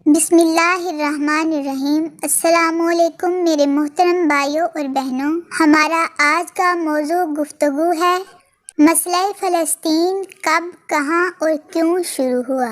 بسم اللہ الرحمن الرحیم۔ السلام علیکم میرے محترم بھائیوں اور بہنوں، ہمارا آج کا موضوع گفتگو ہے مسئلہ فلسطین کب، کہاں اور کیوں شروع ہوا۔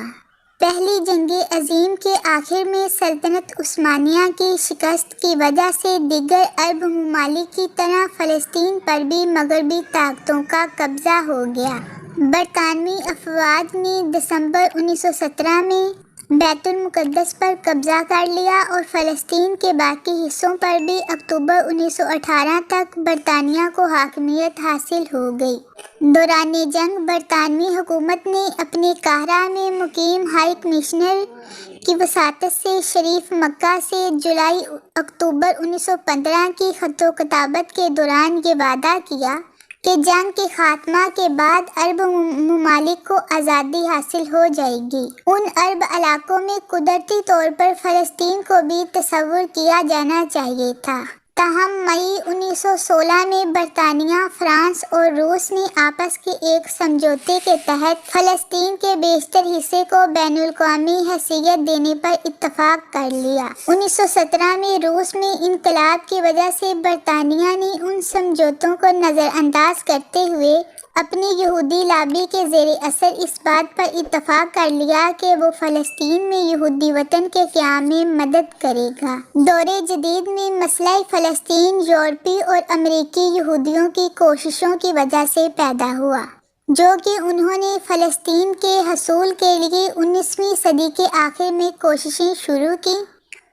پہلی جنگ عظیم کے آخر میں سلطنت عثمانیہ کی شکست کی وجہ سے دیگر عرب ممالک کی طرح فلسطین پر بھی مغربی طاقتوں کا قبضہ ہو گیا۔ برطانوی افواج نے دسمبر 1917 میں بیت المقدس پر قبضہ کر لیا اور فلسطین کے باقی حصوں پر بھی اکتوبر 1918 تک برطانیہ کو حاکمیت حاصل ہو گئی۔ دوران جنگ برطانوی حکومت نے اپنے قاہرہ میں مقیم ہائی کمشنر کی وساطت سے شریف مکہ سے جولائی اکتوبر 1915 کی خط و کتابت کے دوران یہ وعدہ کیا کہ جنگ کے خاتمہ کے بعد عرب ممالک کو آزادی حاصل ہو جائے گی۔ ان عرب علاقوں میں قدرتی طور پر فلسطین کو بھی تصور کیا جانا چاہیے تھا، تاہم مئی 1916 میں برطانیہ، فرانس اور روس نے آپس کے ایک سمجھوتے کے تحت فلسطین کے بیشتر حصے کو بین الاقوامی حیثیت دینے پر اتفاق کر لیا۔ 1917 میں روس میں انقلاب کی وجہ سے برطانیہ نے ان سمجھوتوں کو نظر انداز کرتے ہوئے اپنی یہودی لابی کے زیر اثر اس بات پر اتفاق کر لیا کہ وہ فلسطین میں یہودی وطن کے قیام میں مدد کرے گا۔ دور جدید میں مسئلہ فلسطین یورپی اور امریکی یہودیوں کی کوششوں کی وجہ سے پیدا ہوا، جو کہ انہوں نے فلسطین کے حصول کے لیے 19ویں صدی کے آخر میں کوششیں شروع کی۔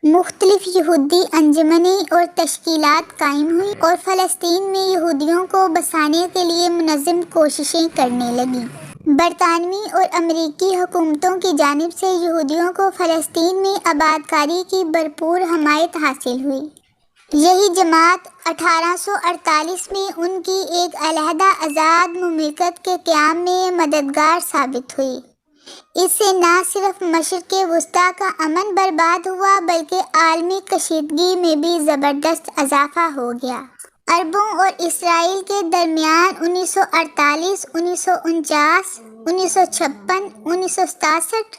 مختلف یہودی انجمنیں اور تشکیلات قائم ہوئیں اور فلسطین میں یہودیوں کو بسانے کے لیے منظم کوششیں کرنے لگیں۔ برطانوی اور امریکی حکومتوں کی جانب سے یہودیوں کو فلسطین میں آباد کاری کی بھرپور حمایت حاصل ہوئی۔ یہی جماعت 1848 میں ان کی ایک علیحدہ آزاد مملکت کے قیام میں مددگار ثابت ہوئی۔ اس سے نہ صرف مشرق وسطیٰ کا امن برباد ہوا بلکہ عالمی کشیدگی میں بھی زبردست اضافہ ہو گیا۔ عربوں اور اسرائیل کے درمیان 1948، 1949، 1956، 1967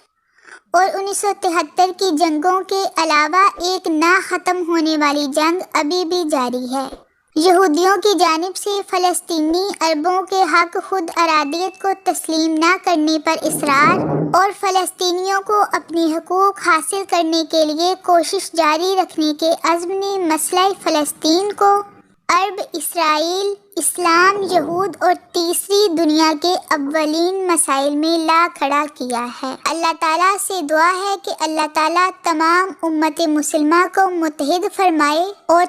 اور 1973 کی جنگوں کے علاوہ ایک نہ ختم ہونے والی جنگ ابھی بھی جاری ہے۔ یہودیوں کی جانب سے فلسطینی عربوں کے حق خود ارادیت کو تسلیم نہ کرنے پر اصرار اور فلسطینیوں کو اپنے حقوق حاصل کرنے کے لیے کوشش جاری رکھنے کے عزم نے مسئلہ فلسطین کو عرب، اسرائیل، اسلام، یہود اور تیسری دنیا کے اولین مسائل میں لا کھڑا کیا ہے۔ اللہ تعالیٰ سے دعا ہے کہ اللہ تعالیٰ تمام امت مسلمہ کو متحد فرمائے اور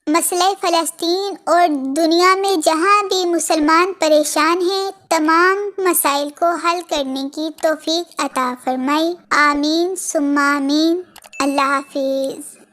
مسئلہ فلسطین اور دنیا میں جہاں بھی مسلمان پریشان ہیں تمام مسائل کو حل کرنے کی توفیق عطا فرمائے۔ آمین ثم آمین۔ اللہ حافظ۔